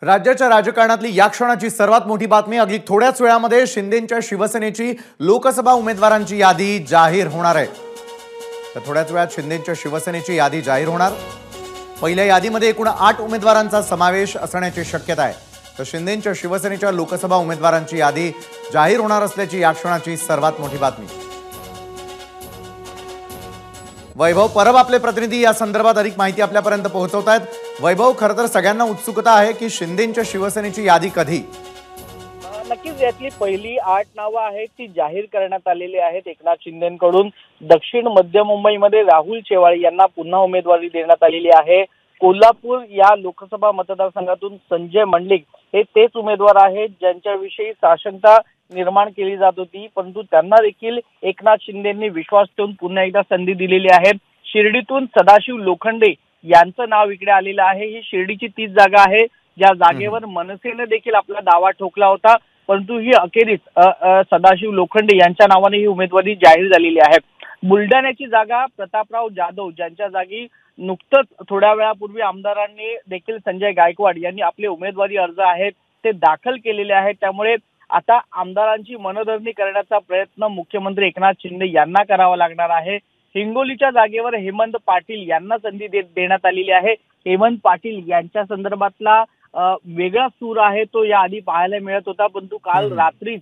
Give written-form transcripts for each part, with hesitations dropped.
राज्याच्या राजकारणातली या क्षणाची सर्वात मोठी बातमी अगदी थोड्याच वेळामध्ये शिंदेंच्या शिवसेनेची लोकसभा उमेदवारांची यादी जाहीर होणार आहे। तर थोड्याच वेळात शिंदेंच्या शिवसेनेची यादी जाहीर होणार। पहिल्या यादीमध्ये एकूण 8 उमेदवारांचा समावेश असण्याची शक्यता आहे। तर शिंदेंच्या शिवसेनेच्या लोकसभा उमेदवारांची यादी जाहीर होणार असल्याची या क्षणाची सर्वात मोठी बातमी। वैभव परब आपले प्रतिनिधी या संदर्भात अधिक माहिती आपल्यापर्यंत पोहोचवतायत। वैभव, खरं तर सगळ्यांना उत्सुकता आहे की शिंदेंच्या शिवसेनेची यादी कधी? नक्कीच यातली पहिली 8 नावं आहेत ती जाहीर करण्यात आलेली आहेत एकनाथ शिंदेंकडून। दक्षिण मध्य मुंबईमध्ये राहुल शेवाळे यांना पुन्हा उमेदवारी देण्यात आलेली आहे। कोल्हापूर या लोकसभा मतदारसंघातून संजय मंडलिक हे तेच उमेदवार आहेत ज्यांच्याविषयी साशंकता निर्माण केली जात होती, परंतु त्यांना देखील एकनाथ शिंदेंनी विश्वास ठेवून पुन्हा एकदा संधी दिलेली आहे। शिर्डीतून सदाशिव लोखंडे यांचं नाव इकडे आलेलं आहे। ही शिर्डीची तीच जागा आहे ज्या जागेवर मनसेने देखील आपला दावा ठोकला होता, परंतु ही अखेरीस सदाशिव लोखंडे यांच्या नावाने ही उमेदवारी जाहीर झालेली आहे। बुलढाण्याची जागा प्रतापराव जाधव ज्यांच्या जागी नुकतंच थोड्या वेळापूर्वी आमदारांनी देखील संजय गायकवाड यांनी आपले उमेदवारी अर्ज आहेत ते दाखल केलेले आहेत। त्यामुळे आता आमदारांची मनधरणी करण्याचा प्रयत्न मुख्यमंत्री एकनाथ शिंदे यांना करावा लागणार आहे। हिंगोलीच्या जागेवर हेमंत पाटील यांना संधी देण्यात आलेली आहे। हेमंत पाटील यांच्या संदर्भातला वेगळा सूर आहे तो याआधी पाहायला मिळत होता, परंतु काल रात्री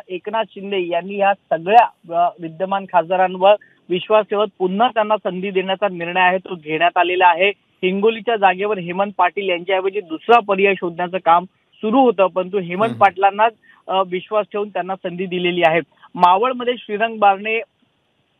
एकनाथ शिंदे यांनी या सगळ्या विद्यमान खासदारांवर विश्वास ठेवत पुन्हा त्यांना संधी देण्याचा निर्णय आहे तो घेण्यात आलेला आहे। हिंगोलीच्या जागेवर हेमंत पाटील यांच्याऐवजी दुसरा पर्याय शोधण्याचं काम सुरू होतं, परंतु हेमंत पाटलांना विश्वास ठेवून त्यांना संधी दिलेली आहे। मावळमध्ये श्रीरंग बारणे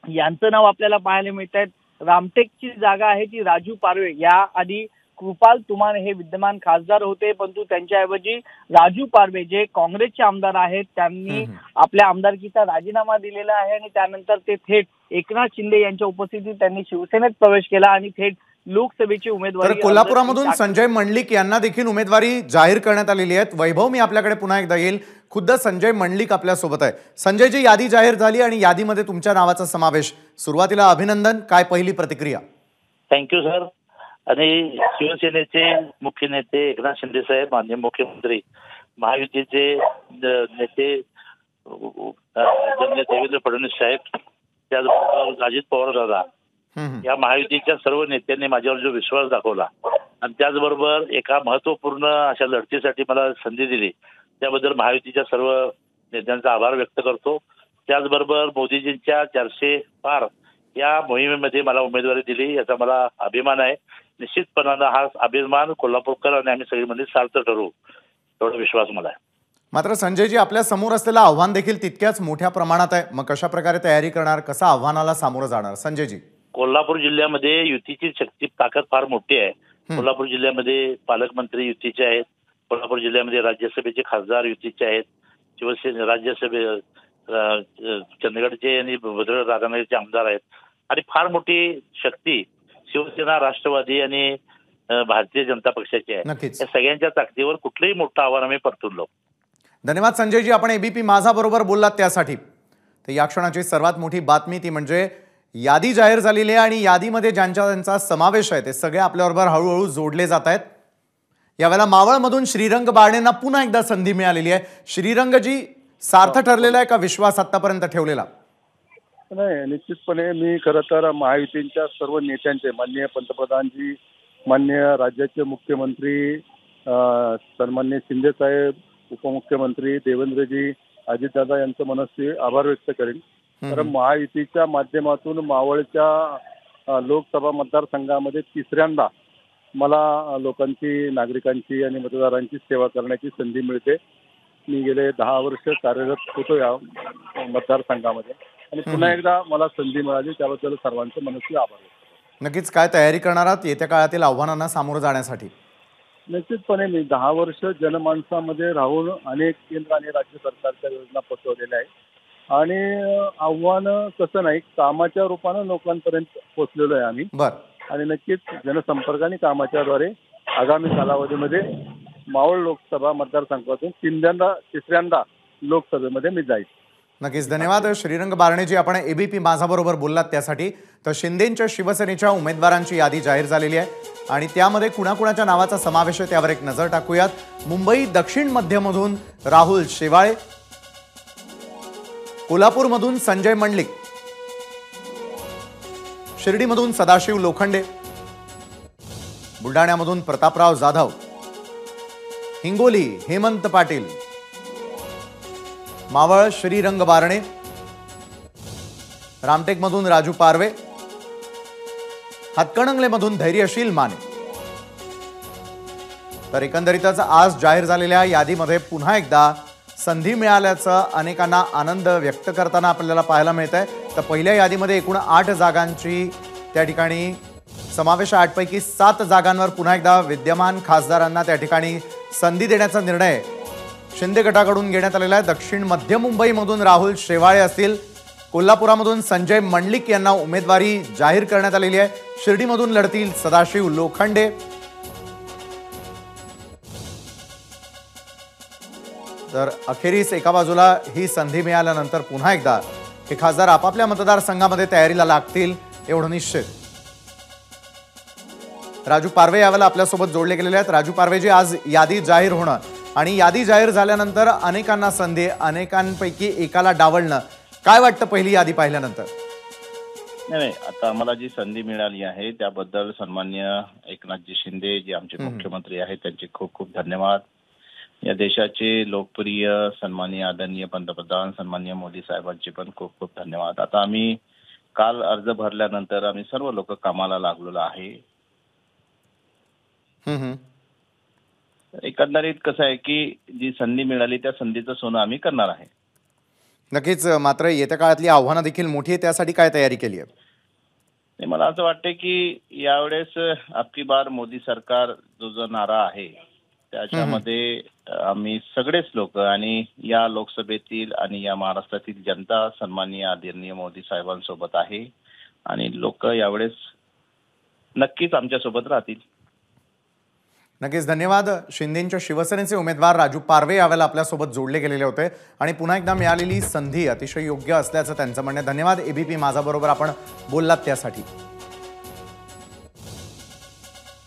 यांचं नाव आपल्याला पाहायला मिळत आहे। रामटेकची जागा आहे ती राजू पारवे या आधी कृपाल तुमाने हे विद्यमान खासदार होते, परंतु त्यांच्याऐवजी राजू पारवे जे काँग्रेसचे आमदार आहेत त्यांनी आपल्या आमदारकीचा राजीनामा दिलेला आहे आणि त्यानंतर ते थेट एकनाथ शिंदे यांच्या उपस्थितीत त्यांनी शिवसेनेत प्रवेश केला आणि थेट लोकसभेची उमेदवारी। कोल्हापुरामधून संजय मंडलिक यांना देखील उमेदवारी जाहीर करण्यात आलेली आहे। वैभव, मी आपल्याकडे पुन्हा एकदा येईल। खुद्द संजय मंडलिक आपल्या सोबत आहे। संजयची यादी जाहीर झाली आणि यादीमध्ये तुमच्या नावाचा समावेश। सुरुवातीला अभिनंदन, काय पहिली प्रतिक्रिया? Thank you sir. आणि शिवसेनेचे मुख्य नेते एकनाथ शिंदे साहेब, माननीय मुख्यमंत्री, महायुतीचे नेते देवेंद्र फडणवीस साहेब, त्याचबरोबर अजित पवार दादा, या महायुतीच्या सर्व नेत्यांनी माझ्यावर जो विश्वास दाखवला आणि त्याचबरोबर एका महत्वपूर्ण अशा लढतीसाठी मला संधी दिली त्याबद्दल महायुतीच्या सर्व नेत्यांचा आभार व्यक्त करतो। त्याचबरोबर मोदीजींच्या 400 पार या मोहिमेमध्ये मला उमेदवारी दिली याचा मला अभिमान आहे। निश्चितपणानं हा अभिमान कोल्हापूरकर आणि आम्ही सगळी मंडळी सार्थ ठरवू एवढा विश्वास मला आहे। मात्र संजयजी, आपल्या समोर असलेलं आव्हान देखील तितक्याच मोठ्या प्रमाणात आहे। मग कशा प्रकारे तयारी करणार, कसा आव्हानाला सामोरं जाणार संजयजी? कोल्हापूर जिल्ह्यामध्ये युतीची शक्ती ताकद फार मोठी आहे। कोल्हापूर जिल्ह्यामध्ये पालकमंत्री युतीचे आहेत, कोल्हापूर जिल्ह्यामध्ये राज्यसभेचे खासदार युतीचे आहेत, शिवसेना राज्यसभे चंदगडचे आणि भद्र राधानगरचे आमदार आहेत आणि फार मोठी शक्ती शिवसेना, राष्ट्रवादी आणि भारतीय जनता पक्षाची आहे। या सगळ्यांच्या ताकदीवर कुठलंही मोठं आव्हान आम्ही परतुरलो। धन्यवाद संजयजी, आपण एबीपी माझा बरोबर बोललात त्यासाठी। तर या क्षणाची सर्वात मोठी बातमी ती म्हणजे यादी जाहीर झालेली आहे आणि यादीमध्ये ज्यांचा समावेश आहे ते सगळे आपल्याबरोबर हळूहळू जोडले जात आहेत। यावेळेला मावळमधून श्रीरंग बारणेंना पुन्हा एकदा संधी मिळालेली आहे। श्रीरंगजी, सार्थ ठरलेला आहे का विश्वास आतापर्यंत ठेवलेला? नाही, निश्चितपणे मी खरं तर महायुतीच्या सर्व नेत्यांचे, माननीय पंतप्रधानजी, माननीय राज्याचे मुख्यमंत्री सन्माननीय शिंदे साहेब, उपमुख्यमंत्री देवेंद्रजी, अजितदादा यांचं मनस्वी आभार व्यक्त करेन। तर महायुतीच्या माध्यमातून मावळच्या लोकसभा मतदारसंघामध्ये तिसऱ्यांदा मला लोकांची, नागरिकांची आणि मतदारांची सेवा करण्याची संधी मिळते। मी गेले 10 वर्ष कार्यरत होतो या मतदारसंघामध्ये आणि पुन्हा एकदा मला संधी मिळाली त्याबद्दल सर्वांचे मनस्वी आभार। नक्कीच, काय तयारी करणार आहात येत्या काळातील आव्हानांना सामोरं जाण्यासाठी? निश्चितपणे मी 10 वर्ष जनमानसामध्ये राहून अनेक केंद्र आणि राज्य सरकारच्या योजना पोहोचवलेल्या आहेत आणि आव्हान कसं नाही, कामाच्या रूपानं लोकांपर्यंत पोहोचलेलो आहे आम्ही। आणि नक्कीच जनसंपर्क आणि कामाच्याद्वारे आगामी कालावधीमध्ये मावळ लोकसभा मतदारसंघातून तिसऱ्यांदा लोकसभेमध्ये मी जाईल। नक्कीच धन्यवाद श्रीरंग बारणेजी. आपण एबीपी माझाबरोबर बोललात त्यासाठी. तर शिंदेंच्या शिवसेनेच्या उमेदवारांची यादी जाहीर झालेली आहे आणि त्यामध्ये कुणाकुणाच्या नावाचा समावेश आहे त्यावर एक नजर टाकूयात. मुंबई दक्षिण मध्यमधून राहुल शेवाळे, कोल्हापूरमधून संजय मंडलिक, शिर्डीमधून सदाशिव लोखंडे, बुलढाण्यामधून प्रतापराव जाधव, हिंगोली हेमंत पाटील, मावळ श्रीरंग बारणे, रामटेकमधून राजू पारवे, हातकणंगलेमधून धैर्यशील माने. तर एकंदरीतच आज जाहीर झालेल्या यादीमध्ये पुन्हा एकदा संधी मिळाल्याचा अनेकांना आनंद व्यक्त करताना आपल्याला पाहायला मिळत आहे. तर पहिल्या यादीमध्ये एकूण 8 जागांची त्या ठिकाणी समावेश, 8 पैकी 7 जागांवर पुन्हा एकदा विद्यमान खासदारांना त्या ठिकाणी संधी देण्याचा निर्णय शिंदे गटाकडून घेण्यात आलेला आहे. दक्षिण मध्य मुंबईमधून राहुल शेवाळे असतील, कोल्हापुरामधून संजय मंडलिक यांना उमेदवारी जाहीर करण्यात आलेली आहे. शिर्डीमधून लढतील सदाशिव लोखंडे. तर अखेरीस एका बाजूला ही संधी मिळाल्यानंतर पुन्हा एकदा हे खासदार आपापल्या मतदारसंघामध्ये तयारीला लागतील एवढं निश्चित. राजू पारवे यावेळेला आपल्यासोबत जोडले गेलेले आहेत. राजू पारवेजी, आज यादी जाहीर होणं आणि यादी जाहीर झाल्यानंतर अनेकांना संधी, अनेकांपैकी एकाला डावलणं, काय वाटतं पहिली यादी पाहिल्यानंतर? नाही, आता आम्हाला जी संधी मिळाली आहे त्याबद्दल सन्माननीय एकनाथजी शिंदे जे आमचे मुख्यमंत्री आहेत त्यांचे खूप खूप धन्यवाद. या देशाचे लोकप्रिय सन्माननीय आदरणीय पंतप्रधान सन्माननीय मोदी साहेबांचे पण खूप खूप धन्यवाद. आता आम्ही काल अर्ज भरल्यानंतर आम्ही सर्व लोक कामाला लागलेलो आहे. एकंदरीत कसं आहे की जी संधी मिळाली त्या संधीचं सोनं आम्ही करणार आहे. नक्कीच. मात्र येत्या काळातली आव्हानं देखील मोठी आहे, त्यासाठी काय तयारी केली आहे? मला असं वाटतं की यावेळेस अबकी बार मोदी सरकार जो नारा आहे त्याच्यामध्ये आम्ही सगळेच लोक आणि या लोकसभेतील आणि या महाराष्ट्रातील जनता सन्माननीय आदरणीय मोदी साहेबांसोबत आहे आणि लोक यावेळेस नक्कीच आमच्यासोबत राहतील. नक्कीच धन्यवाद. शिंदेंच्या शिवसेनेचे उमेदवार राजू पारवे यावेळेला आपल्यासोबत जोडले गेलेले होते आणि पुन्हा एकदा मिळालेली संधी अतिशय योग्य असल्याचं त्यांचं म्हणणं. धन्यवाद एबीपी माझाबरोबर आपण बोललात त्यासाठी.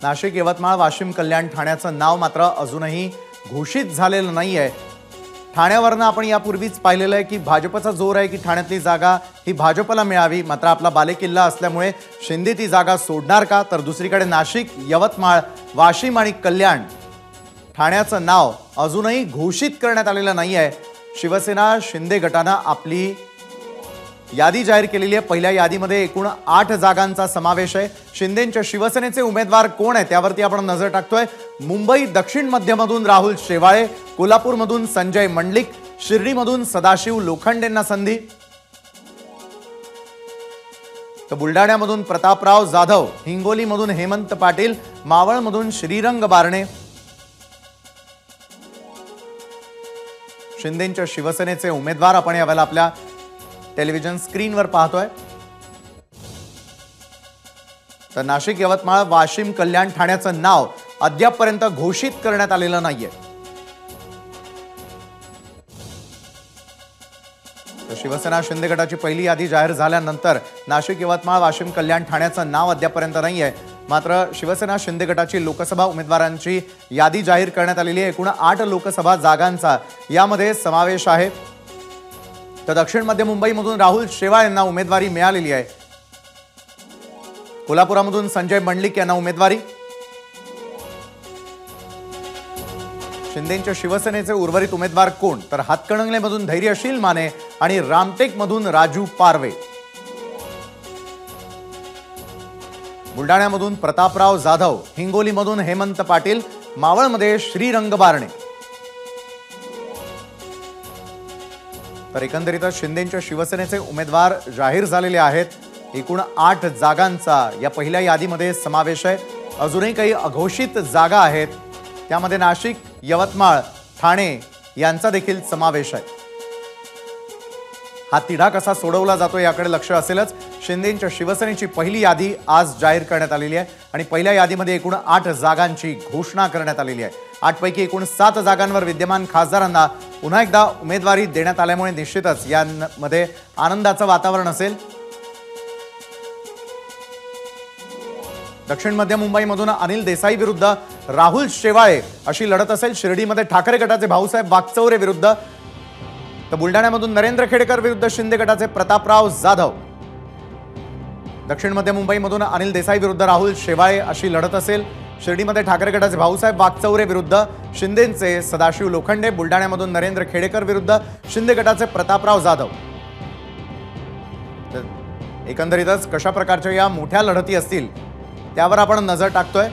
नाशिक, यवतमाळ, वाशिम, कल्याण, ठाण्याचं नाव मात्र अजूनही घोषित झालेलं नाहीये. ठाण्यावरनं आपण यापूर्वीच पाहिलेलं आहे की भाजपचा जोर आहे की ठाण्यातली जागा ही भाजपला मिळावी. मात्र आपला बालेकिल्ला असल्यामुळे शिंदे ती जागा सोडणार का? तर दुसरीकडे नाशिक, यवतमाळ, वाशिम आणि कल्याण, ठाण्याचं नाव अजूनही घोषित करण्यात आलेलं नाही आहे. शिवसेना शिंदे गटानं आपली यादी जाहीर केलेली आहे. पहिल्या यादीमध्ये एकूण 8 जागांचा समावेश आहे. शिंदेंच्या शिवसेनेचे उमेदवार कोण आहे त्यावरती आपण नजर टाकतोय. मुंबई दक्षिण मध्यमधून राहुल शेवाळे, कोल्हापूरमधून संजय मंडलिक, शिर्डीमधून सदाशिव लोखंडेंना संधी, तर बुलढाण्यामधून प्रतापराव जाधव, हिंगोलीमधून हेमंत पाटील, मावळमधून श्रीरंग बारणे. शिंदेंच्या शिवसेनेचे उमेदवार आपण यावेळेला आपल्या टेलिव्हिजन स्क्रीनवर पाहतोय. तर नाशिक, यवतमाळ, वाशिम, कल्याण, ठाण्याचं नाव अद्यापपर्यंत घोषित करण्यात आलेलं नाहीये. तर शिवसेना शिंदे गटाची पहिली यादी जाहीर झाल्यानंतर नाशिक, यवतमाळ, वाशिम, कल्याण, ठाण्याचं नाव अद्यापपर्यंत नाहीये. मात्र शिवसेना शिंदे गटाची लोकसभा उमेदवारांची यादी जाहीर करण्यात आलेली आहे. एकूण 8 लोकसभा जागांचा यामध्ये समावेश आहे. तर दक्षिण मध्य मुंबईमधून राहुल शेवाळे यांना उमेदवारी मिळालेली आहे. कोल्हापुरामधून संजय मंडलिक यांना उमेदवारी. शिंदेंच्या शिवसेनेचे उर्वरित उमेदवार कोण? तर हातकणंगलेमधून धैर्यशील माने आणि रामटेकमधून राजू पारवे. बुलढाण्यामधून प्रतापराव जाधव, हिंगोलीमधून हेमंत पाटील, मावळमध्ये श्रीरंग बारणे. तर एकंदरीतच शिंदेंच्या शिवसेनेचे उमेदवार जाहीर झालेले आहेत. एकूण 8 जागांचा या पहिल्या यादीमध्ये समावेश आहे. अजूनही काही अघोषित जागा आहेत, त्यामध्ये नाशिक, यवतमाळ, ठाणे यांचा देखील समावेश आहे. हा तिढा कसा सोडवला जातो याकडे लक्ष असेलच. शिंदेंच्या शिवसेनेची पहिली यादी आज जाहीर करण्यात आलेली आहे आणि पहिल्या यादीमध्ये एकूण 8 जागांची घोषणा करण्यात आलेली आहे। 8 पैकी एकूण 7 जागांवर विद्यमान खासदारांना पुन्हा एकदा उमेदवारी देण्यात आल्यामुळे निश्चितच यामध्ये आनंदाचं वातावरण असेल। दक्षिण मध्य मुंबईमधून अनिल देसाई विरुद्ध राहुल शेवाळे अशी लढत असेल। शिर्डीमध्ये ठाकरे गटाचे भाऊसाहेब वाकचौरे विरुद्ध, तर बुलढाण्यामधून नरेंद्र खेडेकर विरुद्ध शिंदे गटाचे प्रतापराव जाधव। दक्षिण मध्य मुंबईमधून अनिल देसाई विरुद्ध राहुल शेवाळे अशी लढत असेल। शिर्डीमध्ये ठाकरे गटाचे भाऊसाहेब वाकचौरे विरुद्ध शिंदेचे सदाशिव लोखंडे। बुलढाण्यामधून नरेंद्र खेडेकर विरुद्ध शिंदे गटाचे प्रतापराव जाधव। एकंदरीतच कशा प्रकारच्या या मोठ्या लढती असतील त्यावर आपण नजर टाकतोय।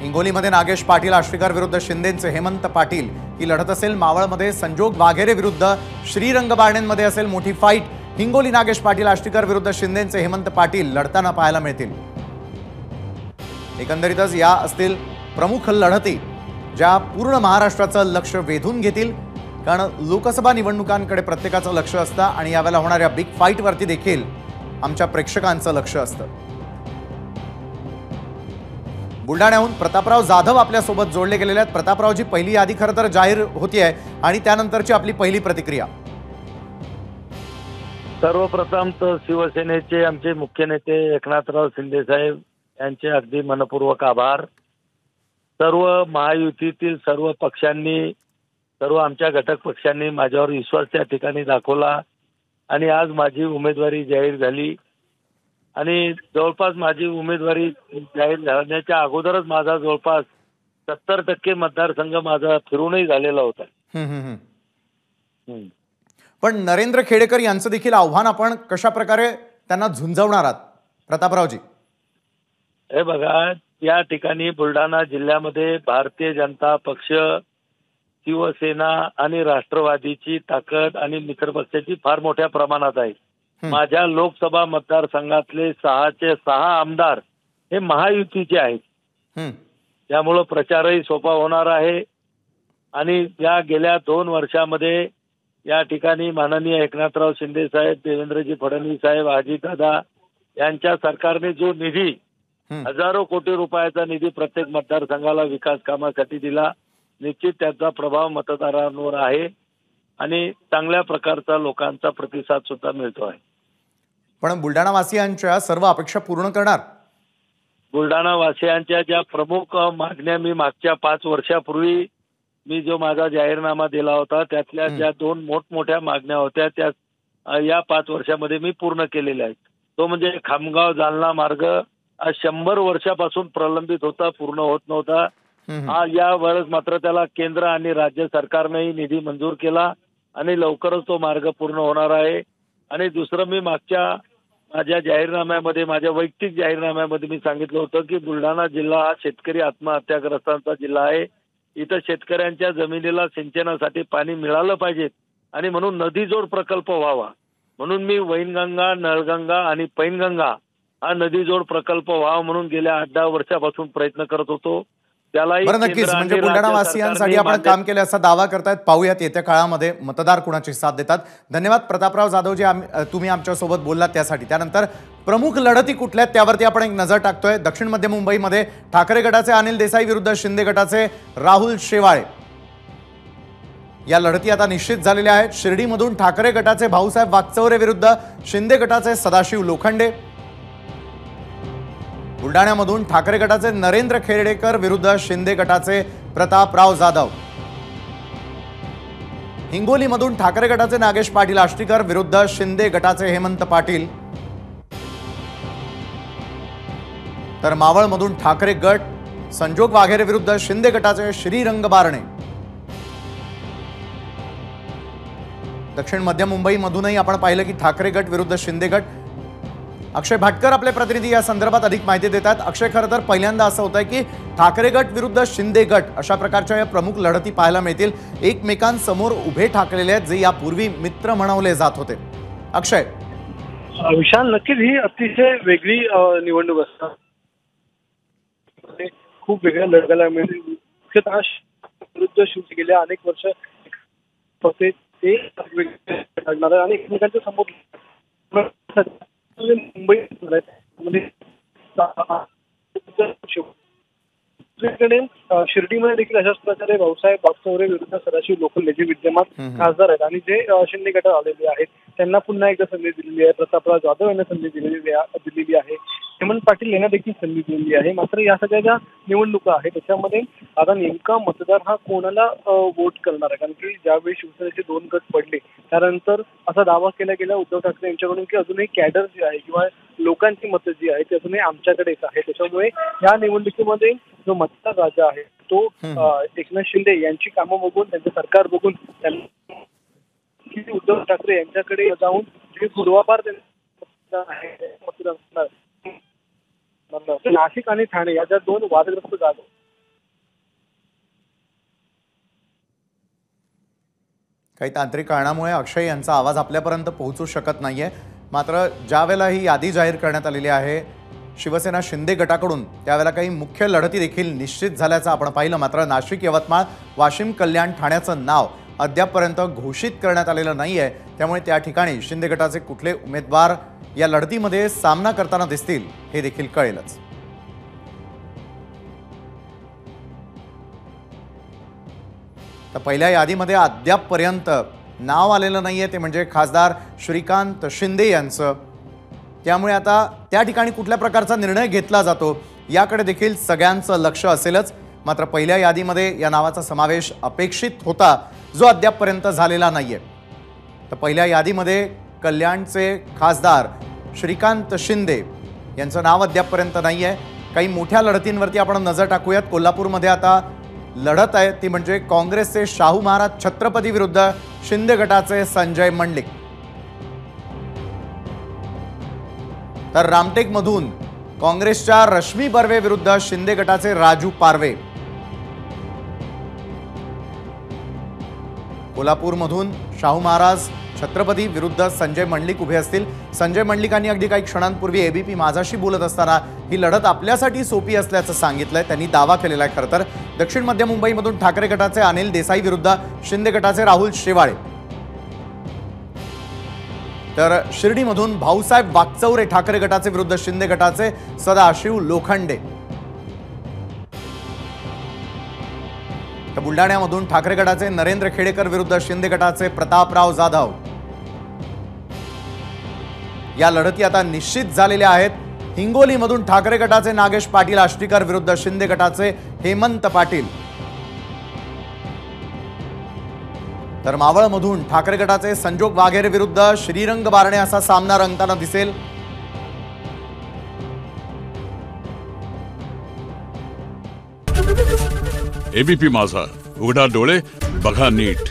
हिंगोलीमध्ये नागेश पाटील आष्टीकर विरुद्ध शिंदेचे हेमंत पाटील ही लढत असेल। मावळमध्ये संजोग वाघेरे विरुद्ध श्रीरंग बारणेंमध्ये असेल मोठी फाईट। हिंगोली नागेश पाटील आष्टीकर विरुद्ध शिंदेचे हेमंत पाटील लढताना पाहायला मिळतील। एकंदरीतच या असतील प्रमुख लढती ज्या पूर्ण महाराष्ट्राचं लक्ष वेधून घेतील, कारण लोकसभा निवडणुकांकडे प्रत्येकाचं लक्ष असतं आणि यावेळेला होणाऱ्या बिग फाईटवरती देखील आमच्या प्रेक्षकांचं लक्ष असतं। बुलढाण्याहून प्रतापराव जाधव आपल्यासोबत जोडले गेलेले आहेत। प्रतापरावजी, पहिली यादी खरं तर जाहीर होतीये आणि त्यानंतरची आपली पहिली प्रतिक्रिया। सर्वप्रथम तर शिवसेनेचे आमचे मुख्य नेते एकनाथराव शिंदे साहेब यांचे अगदी मनपूर्वक आभार। सर्व महायुतीतील सर्व पक्षांनी, सर्व आमच्या घटक पक्षांनी माझ्यावर विश्वास त्या ठिकाणी दाखवला आणि आज माझी उमेदवारी जाहीर झाली आणि जवळपास माझी उमेदवारी जाहीर झाल्याच्या अगोदरच माझा जवळपास 70% मतदारसंघ माझा फिरूनही झालेला होता। पण नरेंद्र खेडेकर यांचं देखील आव्हान आपण कशा प्रकारे त्यांना झुंजवणार आहात प्रतापरावजी? हे बघा, या ठिकाणी बुलढाणा जिल्ह्यामध्ये भारतीय जनता पक्ष, शिवसेना आणि राष्ट्रवादीची ताकद आणि मित्र पक्षाची फार मोठ्या प्रमाणात आहे। माझ्या लोकसभा मतदारसंघातले 6चे 6 आमदार हे महायुतीचे आहेत। त्यामुळे प्रचारही सोपा होणार आहे आणि या गेल्या 2 वर्षामध्ये या ठिकाणी माननीय एकनाथराव शिंदे साहेब, देवेंद्रजी फडणवीस साहेब, अजितदादा यांच्या सरकारने जो निधी, हजारो कोटी रुपयाचा निधी प्रत्येक मतदारसंघाला विकास कामासाठी दिला, निश्चित त्याचा प्रभाव मतदारांवर आहे आणि चांगल्या प्रकारचा लोकांचा प्रतिसाद सुद्धा मिळतो आहे। पण बुलढाणा वासियांच्या सर्व अपेक्षा पूर्ण करणार? बुलढाणा वासियांच्या ज्या प्रमुख मागण्या मी मागच्या 5 वर्षापूर्वी मी जो माझा जाहीरनामा दिला होता त्यातल्या ज्या 2 मोठमोठ्या मागण्या होत्या त्या या 5 वर्षामध्ये मी पूर्ण केलेल्या आहेत। तो म्हणजे खामगाव जालना मार्ग आज 100 वर्षापासून प्रलंबित होता, पूर्ण होत नव्हता। यावेळेस मात्र त्याला केंद्र आणि राज्य सरकारनेही निधी मंजूर केला आणि लवकरच तो मार्ग पूर्ण होणार आहे। आणि दुसरं, मी माझ्या जाहीरनाम्यामध्ये, माझ्या वैयक्तिक जाहीरनाम्यामध्ये मी सांगितलं होतं की बुलढाणा जिल्हा हा शेतकरी आत्महत्याग्रस्तांचा जिल्हा आहे। इथं शेतकऱ्यांच्या जमिनीला सिंचनासाठी पाणी मिळालं पाहिजे आणि म्हणून नदीजोड प्रकल्प व्हावा, म्हणून मी वैनगंगा, नळगंगा आणि पैनगंगा हा नदीजोड प्रकल्प व्हावा म्हणून गेल्या 8-10 वर्षापासून प्रयत्न करत होतो। त्यालाही नक्कीच, म्हणजे बुलढाणा वासियांसाठी आपण काम केले असा दावा करतायत। पाहूयात येत्या काळामध्ये मतदार कुणाची साथ देतात। धन्यवाद प्रतापराव जाधवजी, तुम्ही आमच्यासोबत बोललात त्यासाठी। त्यानंतर प्रमुख लढती कुठल्या आहेत त्यावरती आपण एक नजर टाकतोय। दक्षिण मध्य मुंबईमध्ये ठाकरे गटाचे अनिल देसाई विरुद्ध शिंदे गटाचे राहुल शेवाळे या लढती आता निश्चित झालेल्या आहेत। शिर्डीमधून ठाकरे गटाचे भाऊसाहेब वाकचौरे विरुद्ध शिंदे गटाचे सदाशिव लोखंडे। बुलढाण्यामधून ठाकरे गटाचे नरेंद्र खेडेकर विरुद्ध शिंदे गटाचे प्रतापराव जाधव। हिंगोलीमधून ठाकरे गटाचे नागेश पाटील आष्टीकर विरुद्ध शिंदे गटाचे हेमंत पाटील। तर मावळमधून ठाकरे गट संजोग वाघेरे विरुद्ध शिंदे गटाचे श्रीरंग बारणे। दक्षिण मध्य मुंबईमधूनही आपण पाहिलं की ठाकरे गट विरुद्ध शिंदे गट। अक्षय भाटकर आपले प्रतिनिधी या संदर्भात अधिक माहिती देतात। अक्षय, खरं तर पहिल्यांदा असं होतंय की ठाकरे गट विरुद्ध शिंदे गट अशा प्रकारच्या या प्रमुख लढती पाहायला मिळतील, एकमेकांसमोर उभे ठाकलेले आहेत जे यापूर्वी मित्र म्हणवले जात होते। अक्षय, विशाल, नक्कीच ही अतिशय वेगळी निवडणूक असते, खूप वेगळ्या लढ्याला मुख्यतः विरुद्ध शिवसेना गेल्या अनेक वर्ष होते ते घडणार आहे आणि एकमेकांच्या समोर मुंबई दुसरीकडे शिर्डीमध्ये देखील अशाच प्रकारे भाऊसाहेब वागचौरे विरुद्ध सदाशिव लोकल नेते विद्यमान खासदार आहेत आणि जे शिंदे गटात आलेले आहेत त्यांना पुन्हा एकदा संधी दिलेली आहे. प्रतापराव जाधव यांना संधी दिलेली आहे. हेमंत पाटील यांना देखील संधी दिलेली आहे. मात्र या सगळ्या ज्या निवडणुका आहेत त्याच्यामध्ये आता नेमका मतदार हा कोणाला वोट करणार आहे, कारण की ज्यावेळी शिवसेनेचे 2 गट पडले त्यानंतर असा दावा केला गेला उद्धव ठाकरे यांच्याकडून की अजूनही कॅडर जी आहे किंवा लोकांची मतं जी आहे ती अजूनही आमच्याकडेच आहे. त्याच्यामुळे या निवडणुकीमध्ये जो मतदार राजा आहे तो एकनाथ शिंदे यांची कामं बघून त्यांचं सरकार बघून त्यांना उद्धव ठाकरे यांच्याकडे जाऊन जे पूर्वापार मतदार नाशिक आणि ठाणे या ज्या 2 वादग्रस्त जागा काही तांत्रिक कारणामुळे अक्षय यांचा आवाज आपल्यापर्यंत पोहोचू शकत नाहीये. मात्र ज्या वेळेला ही यादी जाहीर करण्यात आलेली आहे शिवसेना शिंदे गटाकडून त्यावेळेला काही मुख्य लढती देखील निश्चित झाल्याचं आपण पाहिलं. मात्र नाशिक, यवतमाळ, वाशिम, कल्याण, ठाण्याचं नाव अद्यापपर्यंत घोषित करण्यात आलेलं नाही आहे. त्यामुळे त्या ठिकाणी शिंदे गटाचे कुठले उमेदवार या लढतीमध्ये सामना करताना दिसतील हे देखील कळेलच. तर पहिल्या यादीमध्ये अद्यापपर्यंत नाव आलेलं नाहीये ते म्हणजे खासदार श्रीकांत शिंदे यांचं. त्यामुळे आता त्या ठिकाणी कुठल्या प्रकारचा निर्णय घेतला जातो याकडे देखील सगळ्यांचं लक्ष असेलच. मात्र पहिल्या यादीमध्ये या नावाचा समावेश अपेक्षित होता जो अद्यापपर्यंत झालेला नाहीये. तर पहिल्या यादीमध्ये कल्याणचे खासदार श्रीकांत शिंदे यांचं नाव अद्यापपर्यंत नाही आहे. काही मोठ्या लढतींवरती आपण नजर टाकूयात. कोल्हापूरमध्ये आता लढत आहे ती म्हणजे काँग्रेसचे शाहू महाराज छत्रपती विरुद्ध शिंदे गटाचे संजय मंडलिक. तर रामटेकमधून काँग्रेसच्या रश्मी बर्वे विरुद्ध शिंदे गटाचे राजू पारवे. कोल्हापूरमधून शाहू महाराज छत्रपती विरुद्ध संजय मंडलिक उभे असतील. संजय मंडलिकांनी अगदी काही क्षणांपूर्वी एबीपी माझाशी बोलत असताना ही लढत आपल्यासाठी सोपी असल्याचं सांगितलंय. त्यांनी दावा केलेला आहे. खरं तर दक्षिण मध्य मुंबईमधून ठाकरे गटाचे अनिल देसाई विरुद्ध शिंदे गटाचे राहुल शेवाळे. तर शिर्डीमधून भाऊसाहेब वागचौरे ठाकरे गटाचे विरुद्ध शिंदे गटाचे सदाशिव लोखंडे. तर बुलढाण्यामधून ठाकरे गटाचे नरेंद्र खेडेकर विरुद्ध शिंदे गटाचे प्रतापराव जाधव. या लढती आता निश्चित झालेल्या आहेत. हिंगोलीमधून ठाकरे गटाचे नागेश पाटील आष्टीकर विरुद्ध शिंदे गटाचे हेमंत पाटील. तर मावळमधून ठाकरे गटाचे संजोग वाघेरे विरुद्ध श्रीरंग बारणे असा सामना रंगताना दिसेल. एबीपी माझा, उघडा डोळे बघा नीट.